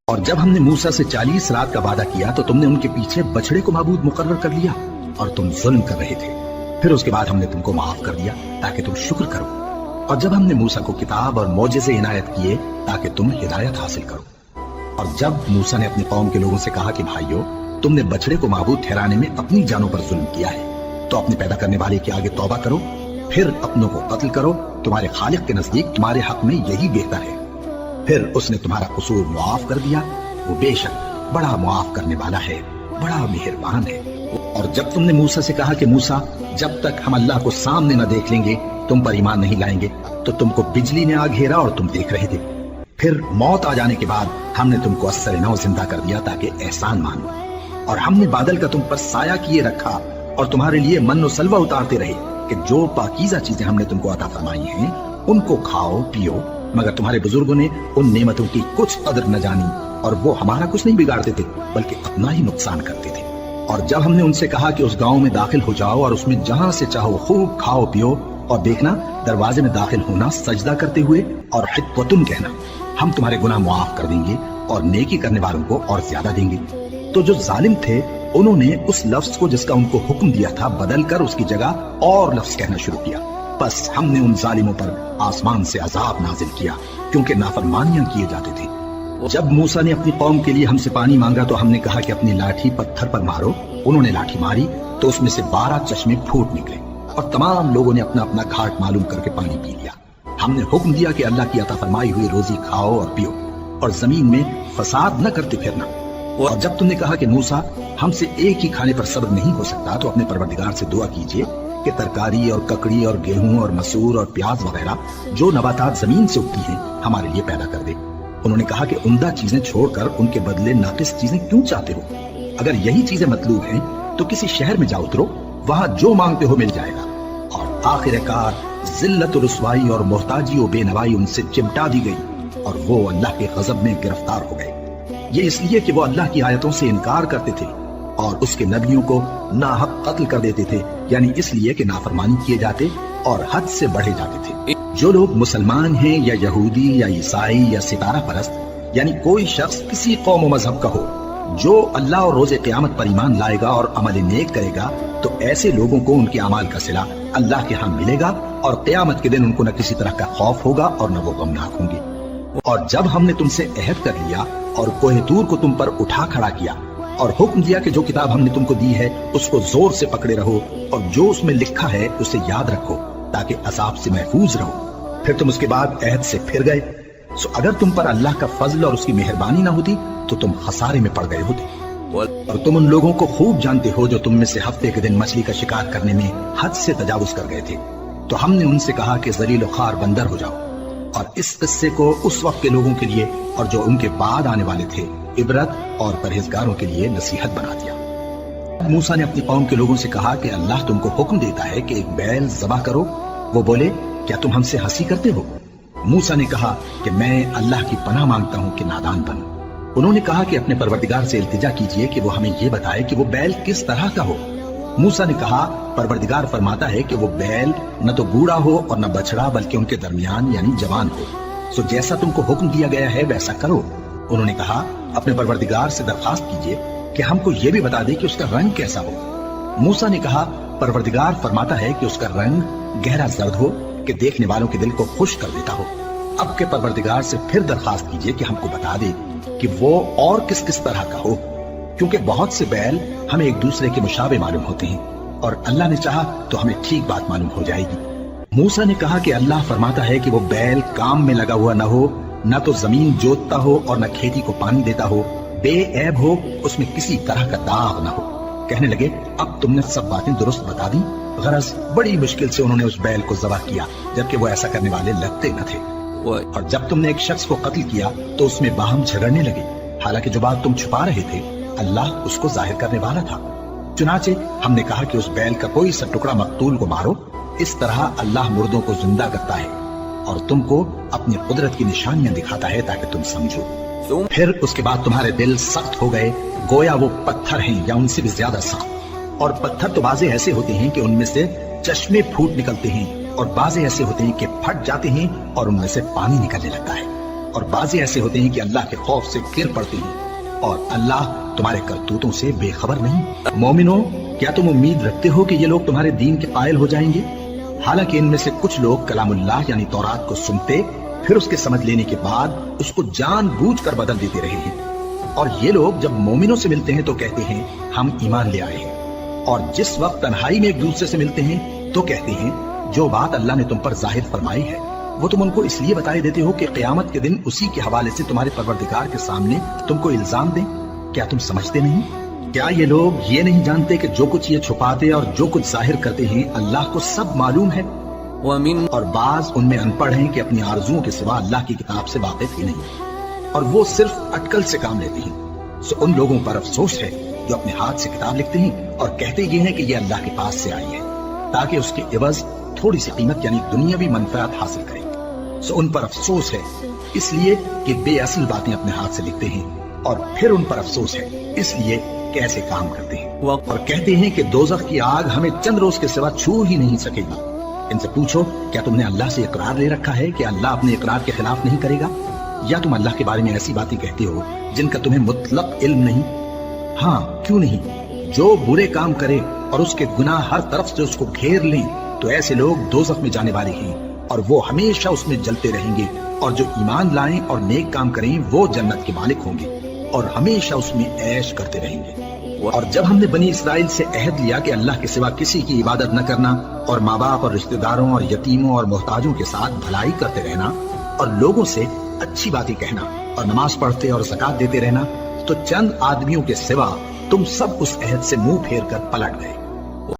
اور جب ہم نے موسیٰ سے 40 رات کا وعدہ کیا تو تم نے ان کے پیچھے بچڑے کو معبود مقرر کر لیا اور تم ظلم کر رہے تھے۔ پھر اس کے بعد ہم نے تم کو معاف کر دیا تاکہ تم شکر کرو، اور جب ہم نے موسیٰ کو کتاب اور معجزے عنایت کیے تاکہ تم ہدایت حاصل کرو۔ اور جب موسیٰ نے اپنی قوم کے لوگوں سے کہا کہ بھائیو، تم نے بچڑے کو معبود ٹھہرانے میں اپنی جانوں پر ظلم کیا ہے، تو اپنے پیدا کرنے والے کے آگے توبہ کرو، پھر اپنوں کو قتل کرو، تمہارے خالق کے نزدیک تمہارے حق میں یہی بہتر ہے۔ پھر اس نے تمہارا قصور معاف کر دیا، وہ بے شک بڑا معاف کرنے والا ہے، بڑا مہربان ہے۔ اور جب تم نے موسیٰ سے کہا کہ موسیٰ، جب تک ہم اللہ کو سامنے نہ دیکھ لیں گے تم پر ایمان نہیں لائیں گے، تو تم کو بجلی نے آ گھیرا اور تم دیکھ رہے تھے۔ پھر موت آ جانے کے بعد ہم نے تم کو اثر نو زندہ کر دیا تاکہ احسان مانو، اور ہم نے بادل کا تم پر سایہ کیے رکھا اور تمہارے لیے من و سلوہ اتارتے رہے کہ جو پاکیزہ چیزیں ہم نے تم کو عطا فرمائی ہیں ان کو کھاؤ پیو، مگر تمہارے بزرگوں نے ان نعمتوں کی کچھ قدر نہ جانی، اور وہ ہمارا کچھ نہیں بگاڑتے تھے بلکہ اپنا ہی نقصان کرتے تھے۔ اور جب ہم نے ان سے کہا کہ اس گاؤں میں داخل ہو جاؤ اور اس میں جہاں سے چاہو خوب کھاؤ پیو، اور دیکھنا دروازے میں داخل ہونا سجدہ کرتے ہوئے اور حطوتن کہنا، ہم تمہارے گناہ معاف کر دیں گے اور نیکی کرنے والوں کو اور زیادہ دیں گے، تو جو ظالم تھے انہوں نے اس لفظ کو جس کا ان کو حکم دیا تھا بدل کر اس کی جگہ اور لفظ کہنا شروع کیا۔ بس ہم نے ان ظالموں پر آسمان سے عذاب نازل کیا کیونکہ نافرمانیاں کیے جاتے تھے۔ جب موسیٰ نے اپنی قوم کے لیے ہم سے پانی مانگا تو ہم نے کہا کہ اپنی لاٹھی پتھر پر مارو، انہوں نے لاٹھی ماری تو اس میں سے 12 چشمے پھوٹ نکلے، اور تمام لوگوں نے اپنا اپنا گھاٹ معلوم کر کے پانی پی لیا۔ ہم نے حکم دیا کہ اللہ کی عطا فرمائی ہوئی روزی کھاؤ اور پیو، اور زمین میں فساد نہ کرتے پھرنا۔ اور جب تم نے کہا کہ موسیٰ، ہم سے ایک ہی کھانے پر صبر نہیں ہو سکتا، تو اپنے پروردگار سے دعا کیجئے کہ ترکاری اور ککڑی اور گیہوں اور مسور اور پیاز وغیرہ جو نباتات زمین سے اگتی ہیں ہمارے لیے پیدا کر دے۔ انہوں نے کہا کہ عمدہ چیزیں چھوڑ کر ان کے بدلے ناقص چیزیں کیوں چاہتے ہو؟ اگر یہی چیزیں مطلوب ہیں تو کسی شہر میں جا اترو، وہاں جو مانگتے ہو مل جائے گا۔ اور آخر کار ذلت و رسوائی اور محتاجی و بے نوائی ان سے چمٹا دی گئی، اور وہ اللہ کے غضب میں گرفتار ہو گئے۔ یہ اس لیے کہ وہ اللہ کی آیتوں سے انکار کرتے تھے اور اس کے نبیوں کو ناحق قتل کر دیتے تھے، یعنی اس لیے کہ نافرمانی کیے جاتے اور حد سے بڑھے جاتے تھے۔ جو لوگ مسلمان ہیں یا یہودی یا عیسائی یا ستارہ پرست، یعنی کوئی شخص کسی قوم و مذہب کا ہو، جو اللہ اور روز قیامت پر ایمان لائے گا اور عمل نیک کرے گا، تو ایسے لوگوں کو ان کے اعمال کا صلہ اللہ کے ہاں ملے گا، اور قیامت کے دن ان کو نہ کسی طرح کا خوف ہوگا اور نہ وہ غمناک ہوں گے۔ اور جب ہم نے تم سے عہد کر لیا اور کوہ طور کو تم پر اٹھا کھڑا کیا اور حکم دیا کہ جو کتاب ہم نے تم کو دی ہے اس کو زور سے پکڑے رہو، اور جو اس میں لکھا ہے اسے یاد رکھو تاکہ عذاب سے محفوظ رہو، پھر تم اس کے بعد عہد سے پھر گئے، سو اگر تم پر اللہ کا فضل اور اس کی مہربانی نہ ہوتی تو تم خسارے میں پڑ گئے ہوتے۔ اور تم ان لوگوں کو خوب جانتے ہو جو تم میں سے ہفتے کے دن مچھلی کا شکار کرنے میں حد سے تجاوز کر گئے تھے، تو ہم نے ان سے کہا کہ ذلیل و خوار بندر ہو جاؤ، اور اس قصے کو اس وقت کے لوگوں کے لیے اور جو ان کے بعد آنے والے تھے عبرت اور پرہیزگاروں کے لیے نصیحت بنا دیا۔ موسیٰ نے اپنی قوم کے لوگوں سے کہا کہ اللہ تم کو حکم دیتا ہے کہ ایک بیل ذبح کرو۔ وہ بولے، کیا تم ہم سے ہنسی کرتے ہو؟ موسیٰ نے کہا کہ میں اللہ کی پناہ مانگتا ہوں کہ نادان بنوں۔ انہوں نے کہا کہ اپنے پروردگار سے التجا کیجئے کہ وہ ہمیں یہ بتائے کہ وہ بیل کس طرح کا ہو۔ موسیٰ نے کہا، پروردگار فرماتا ہے کہ وہ بیل نہ تو بوڑھا ہو اور نہ بچڑا، بلکہ ان کے درمیان یعنی جوان ہو، سو جیسا تم کو حکم دیا گیا ہے ویسا کرو۔ انہوں نے کہا، اپنے پروردگار سے درخواست کیجئے کہ ہم کو یہ بھی بتا دے کہ اس کا رنگ کیسا ہو۔ موسیٰ نے کہا، پروردگار فرماتا ہے کہ اس کا رنگ گہرا زرد ہو کہ دیکھنے والوں کے دل کو خوش کر دیتا ہو۔ اب کے پروردگار سے پھر درخواست کیجئے کہ ہم کو بتا دے کہ وہ اور کس کس طرح کا ہو، کیونکہ بہت سے بیل ہمیں ایک دوسرے کے مشابہ معلوم ہوتے ہیں، اور اللہ نے چاہا تو ہمیں ٹھیک بات معلوم ہو جائے گی۔ موسیٰ نے کہا کہ اللہ فرماتا ہے کہ وہ بیل کام میں لگا ہوا نہ ہو، نہ تو زمین جوتتا ہو اور نہ کھیتی کو پانی دیتا ہو، بے عیب ہو، اس میں کسی طرح کا داغ نہ ہو۔ کہنے لگے، اب تم نے سب باتیں درست بتا دی۔ غرض بڑی مشکل سے انہوں نے اس بیل کو ذبح کیا، جبکہ وہ ایسا کرنے والے لگتے نہ تھے۔ اور جب تم نے ایک شخص کو قتل کیا تو اس میں باہم جھگڑنے لگے، حالانکہ جو بات تم چھپا رہے تھے اللہ اس کو ظاہر کرنے والا تھا۔ چنانچہ ہم نے کہا کہ اس بیل کا کوئی سا ٹکڑا مقتول کو مارو، اس طرح اللہ مردوں کو زندہ کرتا ہے اور تم کو اپنی قدرت کی نشانیاں دکھاتا ہے تاکہ تم سمجھو۔ پھر اس کے بعد تمہارے دل سخت ہو گئے، گویا وہ پتھر ہیں یا ان سے بھی زیادہ سخت۔ اور پتھر تو بعضے ایسے ہوتے ہیں کہ ان میں سے چشمے پھوٹ نکلتے ہیں، اور بعضے ایسے ہوتے ہیں کہ پھٹ جاتے ہیں اور ان میں سے پانی نکلنے لگتا ہے۔ اور بعضے ایسے ہوتے ہیں کہ اللہ کے خوف سے گر پڑتے ہیں اور اللہ تمہارے کرتوتوں سے بے خبر نہیں۔ مومنو، کیا تم امید رکھتے ہو کہ یہ لوگ تمہارے دین کے قائل ہو جائیں گے؟ حالانکہ ان میں سے کچھ لوگ کلام اللہ یعنی تورات کو سنتے پھر اس کے سمجھ لینے کے بعد اس کو جان بوجھ کر بدل دیتے رہے ہیں، اور یہ لوگ جب مومنوں سے ملتے ہیں تو کہتے ہیں ہم ایمان لے آئے ہیں، اور جس وقت تنہائی میں ایک دوسرے سے ملتے ہیں تو کہتے ہیں جو بات اللہ نے تم پر ظاہر فرمائی ہے وہ تم ان کو اس لیے بتائے دیتے ہو کہ قیامت کے دن اسی کے حوالے سے تمہارے پروردگار کے سامنے تم کو الزام دیں۔ کیا تم سمجھتے نہیں؟ کیا یہ لوگ یہ نہیں جانتے کہ جو کچھ یہ چھپاتے اور جو کچھ ظاہر کرتے ہیں اللہ کو سب معلوم ہے؟ اور بعض ان میں ان پڑھ ہیں کہ اپنی آرزوؤں کے سوا اللہ کی کتاب سے واقف ہی نہیں، اور وہ صرف اٹکل سے کام لیتے ہیں۔ سو ان لوگوں پر افسوس ہے جو اپنے ہاتھ سے کتاب لکھتے ہیں اور کہتے یہ ہیں کہ یہ اللہ کے پاس سے آئی ہے تاکہ اس کے عوض تھوڑی سی قیمت یعنی دنیاوی منفعت حاصل کریں۔ سو ان پر افسوس ہے اس لیے کہ بے اصل باتیں اپنے ہاتھ سے لکھتے ہیں، اور پھر ان پر افسوس ہے اس لیے کہ ایسے کام کرتے ہیں، اور کہتے ہیں کہ دوزخ کی آگ ہمیں چند روز کے سوا چھو ہی نہیں سکے گی۔ ان سے پوچھو کیا تم نے اللہ سے اقرار لے رکھا ہے کہ اللہ اپنے اقرار کے خلاف نہیں کرے گا، یا تم اللہ کے بارے میں ایسی باتیں کہتے ہو جن کا تمہیں مطلق علم نہیں؟ ہاں کیوں نہیں، جو برے کام کرے اور اس کے گناہ ہر طرف سے اس کو گھیر لیں تو ایسے لوگ دوزخ میں جانے والے ہیں اور وہ ہمیشہ اس میں جلتے رہیں گے، اور جو ایمان لائیں اور نیک کام کریں وہ جنت کے مالک ہوں گے اور ہمیشہ اس میں عیش کرتے رہیں گے۔ اور جب ہم نے بنی اسرائیل سے عہد لیا کہ اللہ کے سوا کسی کی عبادت نہ کرنا اور ماں باپ اور رشتہ داروں اور یتیموں اور محتاجوں کے ساتھ بھلائی کرتے رہنا اور لوگوں سے اچھی باتیں کہنا اور نماز پڑھتے اور زکات دیتے رہنا، تو چند آدمیوں کے سوا تم سب اس عہد سے منہ پھیر کر پلٹ گئے۔